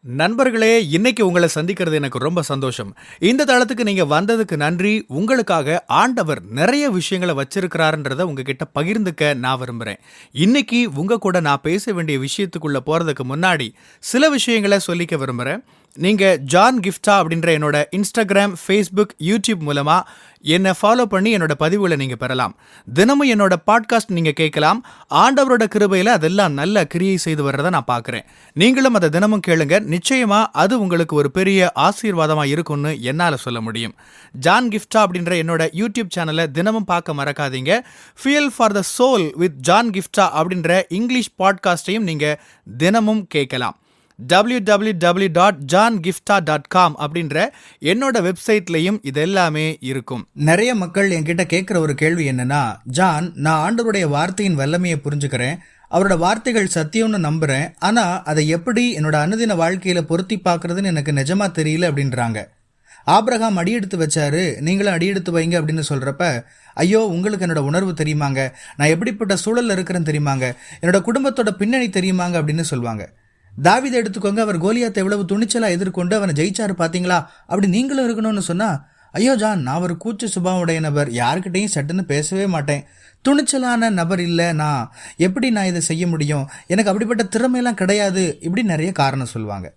நண்பர்களே, இன்னைக்கு உங்கள சந்திக்கிறது எனக்கு ரொம்ப சந்தோஷம். இந்த தளத்துக்கு நீங்க வந்ததுக்கு நன்றி. உங்களுக்காக ஆண்டவர் நெறைய விஷயங்கள வச்சிருக்கிறாருன்றத உங்ககிட்ட பகிர்ந்துக்க நான் விரும்புறேன். இன்னைக்கு உங்க கூட நான் பேச வேண்டிய விஷயத்துக்குள்ள போறதுக்கு முன்னாடி, சில விஷயங்கள சொல்லிக்க விரும்புறேன். நீங்க ஜான் கிஃப்டா அப்படின்ற என்னோட Instagram, Facebook, YouTube மூலமா என்ன ஃபாலோ பண்ணி என்னோட பதிவுகள நீங்க பெறலாம். தினமும் என்னோட பாட்காஸ்ட் நீங்க கேட்கலாம். ஆண்டவரோட கிருபையில அதெல்லாம் நல்ல கிரியை செய்து வர்றத நான் பார்க்கிறேன். நீங்களும் அத தினமும் கேளுங்க. நிச்சயமா அது உங்களுக்கு ஒரு பெரிய ஆசீர்வாதமா இருக்கும்னு என்னால சொல்ல முடியும். ஜான் கிஃப்டா அப்படின்ற என்னோட யூடியூப் சேனலை தினமும் பார்க்க மறக்காதீங்க. Fuel for the soul with John கிஃப்டா அப்படின்ற இங்கிலீஷ் பாட்காஸ்டையும் நீங்க தினமும் கேட்கலாம். www.johngifta.com அப்படின்ற என்னோட வெப்சைட்லயும் இது எல்லாமே இருக்கும். நிறைய மக்கள் என்கிட்ட கேட்கிற ஒரு கேள்வி என்னன்னா, ஜான், நான் ஆண்டவருடைய வார்த்தையின் வல்லமையை புரிஞ்சுக்கிறேன், அவரோட வார்த்தைகள் சத்தியம்னு நம்புறேன், ஆனா அதை எப்படி என்னோட அனுதின வாழ்க்கையில பொருத்தி பார்க்கறதுன்னு எனக்கு நிஜமா தெரியல அப்படின்றாங்க. ஆபிரகாம் அடியெடுத்து வச்சாரு, நீங்களும் அடியெடுத்து வைங்க அப்படின்னு சொல்றப்ப, ஐயோ, உங்களுக்கு என்னோட உணர்வு தெரியுமாங்க, நான் எப்படிப்பட்ட சூழல்ல இருக்கிறேன்னு தெரியுமாங்க, என்னோட குடும்பத்தோட பின்னணி தெரியுமாங்க அப்படின்னு சொல்லுவாங்க. தாவீதை எடுத்துக்கோங்க, அவர் கோலியாத்தை எவ்வளவு துணிச்சலா எதிர்கொண்டு அவனை ஜெயிச்சாரு பாத்தீங்களா, அப்படி நீங்களும் இருக்கணும்னு சொன்னா, ஐயோ ஜான், நான் ஒரு கூச்ச சுபாவம் உடைய நபர், யாருக்கிட்டையும் சட்டுன்னு பேசவே மாட்டேன், துணிச்சலான நபர் இல்லை, நான் இதை செய்ய முடியும், எனக்கு அப்படிப்பட்ட திறமையெல்லாம் கிடையாது, இப்படி நிறைய காரணம் சொல்லுவாங்க.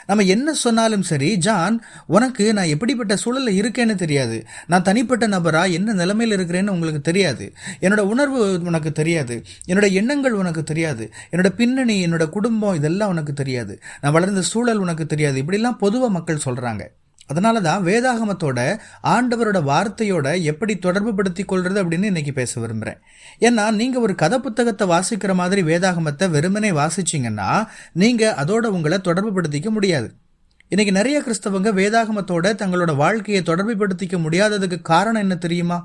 நம்ம என்ன சொன்னாலும் சரி, ஜான், உனக்கு நான் எப்படிப்பட்ட சூழல்ல இருக்கேன்னு தெரியாது, நான் தனிப்பட்ட நபரா என்ன நிலைமையில் இருக்கிறேன்னு உங்களுக்கு தெரியாது, என்னோட உணர்வு உனக்கு தெரியாது, என்னோட எண்ணங்கள் உனக்கு தெரியாது, என்னோட பின்னணி, என்னோட குடும்பம், இதெல்லாம் உனக்கு தெரியாது, நான் வளர்ந்த சூழல் உனக்கு தெரியாது, இப்படிலாம் பொதுவாக மக்கள் சொல்றாங்க. அதனால தான் வேதாகமத்தோட, ஆண்டவரோட வார்த்தையோட எப்படி தொடர்பு படுத்தி கொள்றது அப்படின்னு இன்னைக்கு பேச விரும்புகிறேன். ஏன்னா, நீங்கள் ஒரு கதை புத்தகத்தை வாசிக்கிற மாதிரி வேதாகமத்தை வெறுமனே வாசிச்சிங்கன்னா நீங்கள் அதோட உங்களை தொடர்பு படுத்திக்க முடியாது. இன்னைக்கு நிறைய கிறிஸ்தவங்க வேதாகமத்தோட தங்களோட வாழ்க்கையை தொடர்பு படுத்திக்க முடியாததுக்கு காரணம் என்ன தெரியுமா?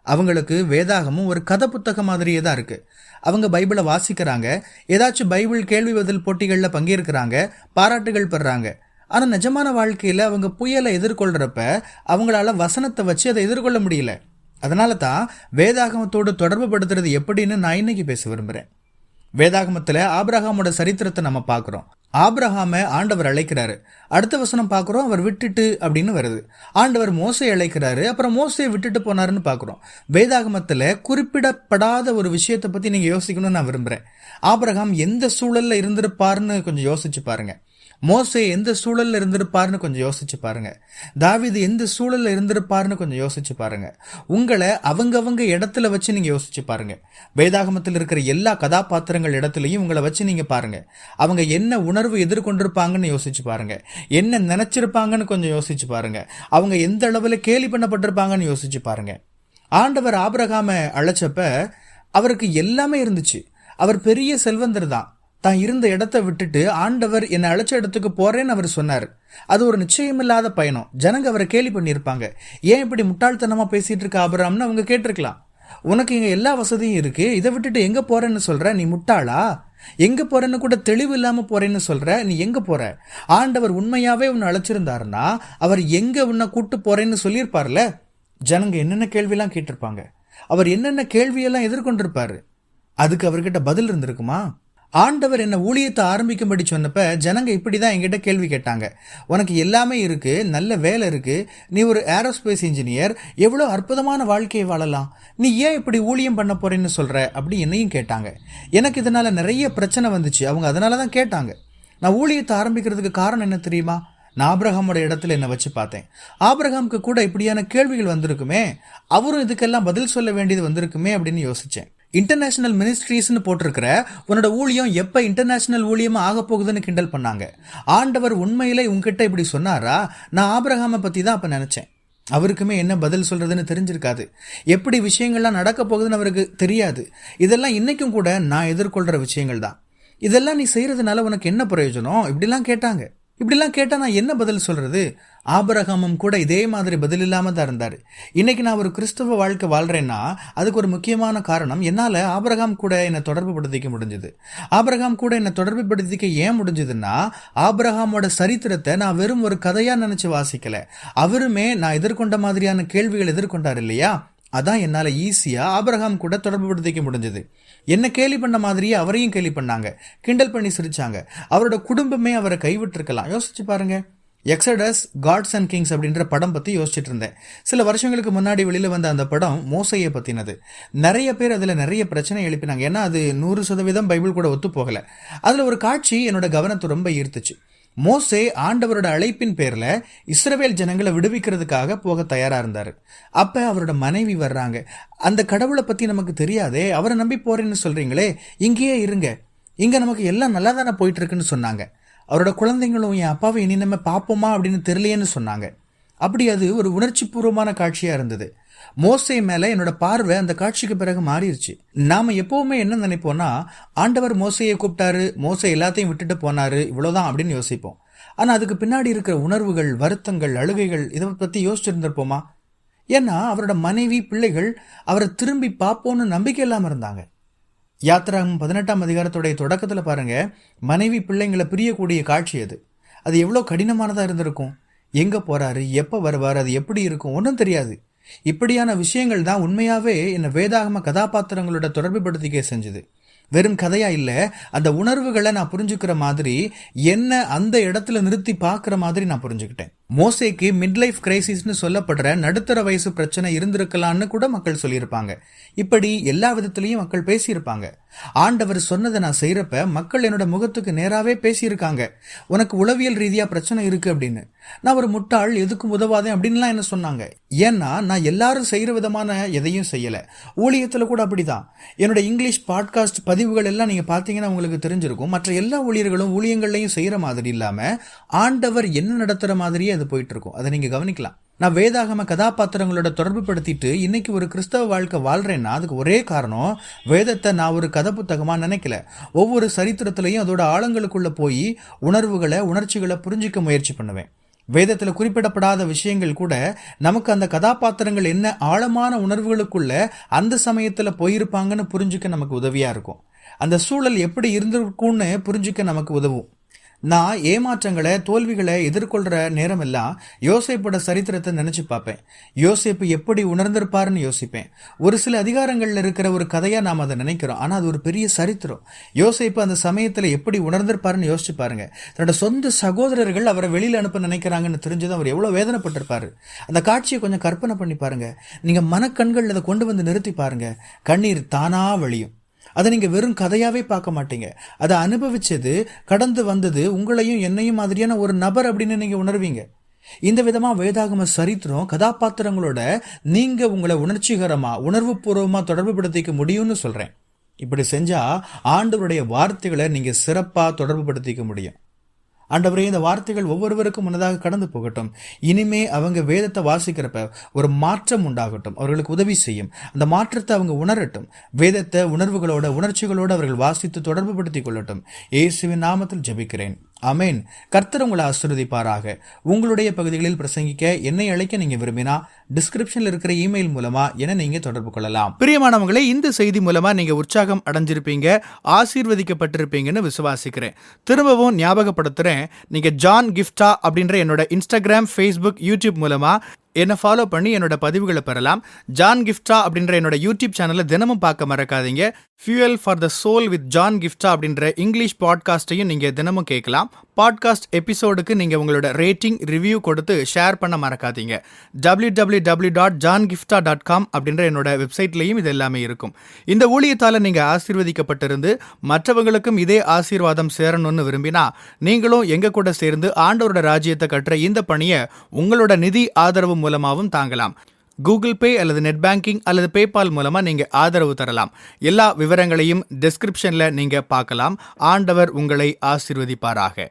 அவங்களுக்கு வேதாகமும் ஒரு கதை புத்தகம் மாதிரியே தான் இருக்கு. அவங்க பைபிளை வாசிக்கிறாங்க, ஏதாச்சும் பைபிள் கேள்வி பதில் போட்டிகளில் பங்கேற்கிறாங்க, பாராட்டுகள் பெறாங்க. ஆனால் நிஜமான வாழ்க்கையில் அவங்க புயலை எதிர்கொள்கிறப்ப அவங்களால வசனத்தை வச்சு அதை எதிர்கொள்ள முடியல. அதனால தான் வேதாகமத்தோடு தொடர்பு படுத்துறது எப்படின்னு நான் இன்னைக்கு பேச விரும்புகிறேன். வேதாகமத்தில் ஆபிரகாமோட சரித்திரத்தை நம்ம பார்க்குறோம். ஆபிரகாமை ஆண்டவர் அழைக்கிறாரு. அடுத்த வசனம் பார்க்குறோம், அவர் விட்டுட்டு அப்படின்னு வருது. ஆண்டவர் மோசையை அழைக்கிறாரு, அப்புறம் மோசையை விட்டுட்டு போனாருன்னு பார்க்குறோம். வேதாகமத்தில் குறிப்பிடப்படாத ஒரு விஷயத்தை பற்றி நீங்கள் யோசிக்கணும்னு நான் விரும்புகிறேன். ஆபிரகாம் எந்த சூழலில் இருந்திருப்பாருன்னு கொஞ்சம் யோசிச்சு பாருங்க. மோசே எந்த சூழல்ல இருந்திருப்பாருன்னு கொஞ்சம் யோசிச்சு பாருங்க. தாவீது எந்த சூழல்ல இருந்திருப்பாருன்னு கொஞ்சம் யோசிச்சு பாருங்க. உங்களை அவங்கவங்க இடத்துல வச்சு நீங்க யோசிச்சு பாருங்க. வேதாகமத்தில் இருக்கிற எல்லா கதாபாத்திரங்கள் இடத்துலையும் உங்களை வச்சு நீங்க பாருங்க. அவங்க என்ன உணர்வு எதிர்கொண்டிருப்பாங்கன்னு யோசிச்சு பாருங்க. என்ன நினைச்சிருப்பாங்கன்னு கொஞ்சம் யோசிச்சு பாருங்க. அவங்க எந்த அளவுல கேலி பண்ணப்பட்டிருப்பாங்கன்னு யோசிச்சு பாருங்க. ஆண்டவர் ஆபிரகாமை அழைச்சப்ப அவருக்கு எல்லாமே இருந்துச்சு. அவர் பெரிய செல்வந்தர் தான். தான் இருந்த இடத்தை விட்டுட்டு ஆண்டவர் என்னை அழைச்ச இடத்துக்கு போறேன்னு அவர் சொன்னார். அது ஒரு நிச்சயமில்லாத பயணம். ஜனங்க அவரை கேலி பண்ணியிருப்பாங்க. ஏன் இப்படி முட்டாள்தனமா பேசிட்டு இருக்க ஆபிரகாம்னு அவங்க கேட்டிருக்கலாம். உனக்கு இங்க எல்லா வசதியும் இருக்கு, இதை விட்டுட்டு எங்க போறேன்னு சொல்ற, நீ முட்டாளா? எங்க போறேன்னு கூட தெளிவு இல்லாம போறேன்னு சொல்ற, நீ எங்க போற? ஆண்டவர் உண்மையாவே உன்னை அழைச்சிருந்தாருன்னா அவர் எங்க உன்னை கூட்டு போறேன்னு சொல்லியிருப்பார்ல. ஜனங்க என்னென்ன கேள்வியெல்லாம் கேட்டிருப்பாங்க, அவர் என்னென்ன கேள்வியெல்லாம் எதிர்கொண்டிருப்பாரு. அதுக்கு அவர்கிட்ட பதில் இருந்திருக்குமா? ஆண்டவர் என்ன ஊழியத்தை ஆரம்பிக்கும்படி சொன்னப்ப ஜனங்க இப்படிதான் என்கிட்ட கேள்வி கேட்டாங்க. உனக்கு எல்லாமே இருக்கு, நல்ல வேலை இருக்கு, நீ ஒரு ஏரோஸ்பேஸ் இன்ஜினியர், எவ்வளோ அற்புதமான வாழ்க்கையை வாழலாம், நீ ஏன் இப்படி ஊழியம் பண்ண போறேன்னு சொல்ற அப்படி என்னையும் கேட்டாங்க. எனக்கு இதனால நிறைய பிரச்சனை வந்துச்சு. அவங்க அதனால தான் கேட்டாங்க. நான் ஊழியத்தை ஆரம்பிக்கிறதுக்கு காரணம் என்ன தெரியுமா? நான் ஆபிரகாமோட இடத்துல என்னை வச்சு பார்த்தேன். ஆபிரகாமுக்கு கூட இப்படியான கேள்விகள் வந்திருக்குமே, அவரும் இதுக்கெல்லாம் பதில் சொல்ல வேண்டியது வந்திருக்குமே அப்படின்னு யோசிச்சேன். இன்டர்நேஷனல் மினிஸ்ட்ரீஸ்னு போட்டிருக்கிற உன்னோட ஊழியம் எப்ப இன்டர்நேஷனல் ஊழியமா ஆக போகுதுன்னு கிண்டல் பண்ணாங்க. ஆண்டவர் உண்மையில உங்ககிட்ட இப்படி சொன்னாரா? நான் ஆபிரகாமை பத்தி தான் அப்ப நினைச்சேன். அவருக்குமே என்ன பதில் சொல்றதுன்னு தெரிஞ்சிருக்காது. எப்படி விஷயங்கள்லாம் நடக்க போகுதுன்னு அவருக்கு தெரியாது. இதெல்லாம் இன்னைக்கும் கூட நான் எதிர்கொள்ற விஷயங்கள் தான். இதெல்லாம் நீ செய்யறதுனால உனக்கு என்ன பிரயோஜனம்? இப்படிலாம் கேட்டாங்க. இப்படிலாம் கேட்டா நான் என்ன பதில் சொல்றது? ஆபிரகாமும் கூட இதே மாதிரி பதில் இல்லாம தான் இருந்தாரு. இன்னைக்கு நான் ஒரு கிறிஸ்தவ வாழ்க்கை வாழ்றேன்னா அதுக்கு ஒரு முக்கியமான காரணம், என்னால ஆபிரகாம் கூட என்னை தொடர்பு படுத்திக்க முடிஞ்சது. ஆபிரகாம் கூட என்னை தொடர்பு படுத்திக்க ஏன் முடிஞ்சதுன்னா, ஆபிரகாமோட சரித்திரத்தை நான் வெறும் ஒரு கதையா நினைச்சு வாசிக்கல. அவருமே நான் எதிர்கொண்ட மாதிரியான கேள்விகள் எதிர்கொண்டார் இல்லையா? அதான் என்னால் ஈஸியாக ஆபிரகாம் கூட தொடர்பு படுத்திக்க முடிஞ்சது. என்ன கேலி பண்ண மாதிரியே அவரையும் கேலி பண்ணாங்க, கிண்டல் பண்ணி சிரிச்சாங்க. அவரோட குடும்பமே அவரை கைவிட்டிருக்கலாம். யோசிச்சு பாருங்க. எக்ஸடஸ் காட்ஸ் அண்ட் கிங்ஸ் அப்படின்ற படம் பற்றி யோசிச்சுட்டு இருந்தேன். சில வருஷங்களுக்கு முன்னாடி வெளியில் வந்த அந்த படம் மோசையை பற்றினது. நிறைய பேர் அதில் நிறைய பிரச்சனை எழுப்பினாங்க. ஏன்னா அது 100% பைபிள் கூட ஒத்து போகலை. அதில் ஒரு காட்சி என்னோட கவனத்தை ரொம்ப ஈர்த்துச்சு. மோசே ஆண்டவரோட அழைப்பின் பேர்ல இஸ்ரவேல் ஜனங்களை விடுவிக்கிறதுக்காக போக தயாரா இருந்தாரு. அப்ப அவரோட மனைவி வர்றாங்க. அந்த கடவுளை பத்தி நமக்கு தெரியாதே, அவரை நம்பி போறேன்னு சொல்றீங்களே, இங்கேயே இருங்க, இங்க நமக்கு எல்லாம் நல்லா தானே போயிட்டு இருக்குன்னு சொன்னாங்க. அவரோட குழந்தைங்களும் என் அப்பாவை இனி நம்ம பார்ப்போமா அப்படின்னு தெரியலையேன்னு சொன்னாங்க. அப்படி அது ஒரு உணர்ச்சி பூர்வமான காட்சியா இருந்தது. மோசே மேல என்னோட பார்வை அந்த காட்சிக்கு பிறகு மாறிடுச்சு. நாம எப்பவுமே என்ன நினைப்போம்னா, ஆண்டவர் மோசையை கூப்பிட்டாரு, மோசே எல்லாத்தையும் விட்டுட்டு போனாரு, இவ்வளவுதான் அப்படின்னு யோசிப்போம். ஆனா அதுக்கு பின்னாடி இருக்கிற உணர்வுகள், வருத்தங்கள், அழுகைகள், இதை பத்தி யோசிச்சிருந்திருப்போமா? ஏன்னா அவரோட மனைவி, பிள்ளைகள் அவரை திரும்பி பார்ப்போம்னு நம்பிக்கை இல்லாம இருந்தாங்க. யாத்திராகமம் 18ஆம் அதிகாரத்துடைய தொடக்கத்துல பாருங்க, மனைவி பிள்ளைங்களை பிரியக்கூடிய காட்சி அது. அது எவ்வளவு கடினமானதா இருந்திருக்கும். எங்க போறாரு, எப்ப வருவார், அது எப்படி இருக்கும், ஒன்றும் தெரியாது. இப்படியான விஷயங்கள் தான் உண்மையாவே என்ன வேதாகம கதாபாத்திரங்களோட தொடர்பு படுத்திக்க செஞ்சது. வெறும் கதையா இல்ல, அந்த உணர்வுகளை நான் புரிஞ்சுக்கிற மாதிரி, என்ன அந்த இடத்துல நிறுத்தி பார்க்கிற மாதிரி நான் புரிஞ்சுக்கிட்டேன். மோசேக்கு மிட் லைஃப் கிரைசிஸ்னு சொல்லப்படுற நடுத்தர வயசு பிரச்சனை இருந்திருக்கலான்னு கூட மக்கள் சொல்லியிருப்பாங்க. இப்படி எல்லா விதத்திலையும் மக்கள் பேசியிருப்பாங்க. ஆண்டவர் சொன்னதை நான் செய்யறப்ப மக்கள் என்னோட முகத்துக்கு நேராவே பேசியிருக்காங்க, உனக்கு உளவியல் ரீதியா பிரச்சனை இருக்கு அப்படின்னு. நான் ஒரு முட்டாள், எதுக்கும் உதவாதேன் அப்படின்லாம் என்ன சொன்னாங்க. ஏன்னா நான் எல்லாரும் செய்யற விதமான எதையும் செய்யல. ஊழியத்துல கூட அப்படிதான். என்னோட இங்கிலீஷ் பாட்காஸ்ட் பதிவுகள் எல்லாம் நீங்க பாத்தீங்கன்னா உங்களுக்கு தெரிஞ்சிருக்கும். மற்ற எல்லா ஊழியர்களும் ஊழியங்களையும் செய்யற மாதிரி இல்லாம ஆண்டவர் என்ன நடத்துற மாதிரியே அது போயிட்டு இருக்கும். அதை நீங்க கவனிக்கலாம். நான் வேதாகம கதாபாத்திரங்களோட தொடர்பு படுத்திட்டு இன்னைக்கு ஒரு கிறிஸ்தவ வாழ்க்கை வாழ்றேன்னா அதுக்கு ஒரே காரணம், வேதத்தை நான் ஒரு கதை புத்தகமா நினைக்கல. ஒவ்வொரு சரித்திரத்திலையும் அதோட ஆழங்களுக்குள்ள போய் உணர்வுகளை, உணர்ச்சிகளை புரிஞ்சிக்க முயற்சி பண்ணுவேன். வேதத்துல குறிப்பிடப்படாத விஷயங்கள் கூட நமக்கு அந்த கதாபாத்திரங்கள் என்ன ஆழமான உணர்வுகளுக்குள்ள அந்த சமயத்துல போயிருப்பாங்கன்னு புரிஞ்சுக்க நமக்கு உதவியா இருக்கும். அந்த சூழல் எப்படி இருந்திருக்கும்னு புரிஞ்சுக்க நமக்கு உதவும். நான் ஏமாற்றங்களை, தோல்விகளை எதிர்கொள்ற நேரம் எல்லாம் யோசேப்போட சரித்திரத்தை நினைச்சு பார்ப்பேன். யோசேப்பு எப்படி உணர்ந்திருப்பாருன்னு யோசிப்பேன். ஒரு சில அதிகாரங்கள்ல இருக்கிற ஒரு கதையா நாம் அதை நினைக்கிறோம், ஆனா அது ஒரு பெரிய சரித்திரம். யோசேப்பு அந்த சமயத்துல எப்படி உணர்ந்திருப்பாருன்னு யோசிச்சு பாருங்க. தன்னோட சொந்த சகோதரர்கள் அவரை வெளியில அனுப்ப நினைக்கிறாங்கன்னு தெரிஞ்சது அவர் எவ்வளவு வேதனைப்பட்டிருப்பாரு. அந்த காட்சியை கொஞ்சம் கற்பனை பண்ணி பாருங்க. நீங்க மனக்கண்கள் அதை கொண்டு வந்து நிறுத்தி பாருங்க. கண்ணீர் தானா வழியும். அதை நீங்க வெறும் கதையாவே பார்க்க மாட்டீங்க. அதை அனுபவிச்சது, கடந்து வந்தது உங்களையும் என்னையும் மாதிரியான ஒரு நபர் அப்படின்னு நீங்க உணர்வீங்க. இந்த விதமா வேதாகம சரித்திரம் கதாபாத்திரங்களோட நீங்க உங்களை உணர்ச்சிகரமா, உணர்வு பூர்வமா தொடர்பு படுத்திக்க முடியும்னு சொல்றேன். இப்படி செஞ்சா ஆண்டவருடைய வார்த்தைகளை நீங்க சிறப்பா தொடர்பு படுத்திக்க முடியும். ஆண்டவரே, இந்த வார்த்தைகள் ஒவ்வொருவருக்கும் முன்னதாக கடந்து போகட்டும். இனிமே அவங்க வேதத்தை வாசிக்கிறப்ப ஒரு மாற்றம் உண்டாகட்டும், அவர்களுக்கு உதவி செய்யும். அந்த மாற்றத்தை அவங்க உணரட்டும். வேதத்தை உணர்வுகளோட, உணர்ச்சிகளோடு அவர்கள் வாசித்து தொடர்பு படுத்திக் கொள்ளட்டும். இயேசுவின் நாமத்தில் ஜெபிக்கிறேன், ஆமென். கர்த்தர் உங்களை ஆசீர்வதிப்பாராக. உங்களுடைய பகுதிகளில் பிரசங்கிக்க என்னை அழைக்க நீங்க விரும்பினா டிஸ்கிரிப்ஷன்ல இருக்கிற இமெயில் மூலமா என்ன நீங்க தொடர்பு கொள்ளலாம். பிரியமானவங்களே, இந்த செய்தி மூலமா நீங்க உற்சாகம் அடைஞ்சிருப்பீங்க, ஆசீர்வதிக்கப்பட்டிருப்பீங்கன்னு விசுவாசிக்கிறேன். திரும்பவும் ஞாபகப்படுத்துறேன், நீங்க ஜான் கிஃப்டா அப்படின்ற என்னோட இன்ஸ்டாகிராம், ஃபேஸ்புக், யூடியூப் மூலமா என்னை ஃபாலோ பண்ணி என்னோட பதிவுகளை பெறலாம். ஜான் கிஃப்டா அப்படின்ற என்னோட யூடியூப் சேனலை தினமும் பார்க்க மறக்காதீங்க. Fuel for the soul with John கிஃப்டா அப்படின்ற இங்கிலீஷ் பாட்காஸ்டையும் நீங்க தினமும் கேட்கலாம். பாட்காஸ்ட் எபிசோடுக்கு நீங்க உங்களோட ரேட்டிங், ரிவ்யூ கொடுத்து ஷேர் பண்ண மறக்காதீங்க. www.johngiftha.com அப்படின்ற என்னோட வெப்சைட்லையும் இது எல்லாமே இருக்கும். இந்த ஊழியத்தால நீங்க ஆசீர்வதிக்கப்பட்டிருந்து மற்றவங்களுக்கும் இதே ஆசீர்வாதம் சேரணும்னு விரும்பினா நீங்களும் எங்க கூட சேர்ந்து ஆண்டவரோட ராஜ்யத்தை கட்டுற இந்த பணியை உங்களோட நிதி ஆதரவு மூலமாகவும் தாங்கலாம். கூகுள் பே அல்லது நெட் பேங்கிங் அல்லது பேபால் மூலமா நீங்க ஆதரவு தரலாம். எல்லா விவரங்களையும் டிஸ்கிரிப்ஷன்ல நீங்க பார்க்கலாம். ஆண்டவர் உங்களை ஆசீர்வதிப்பாராக.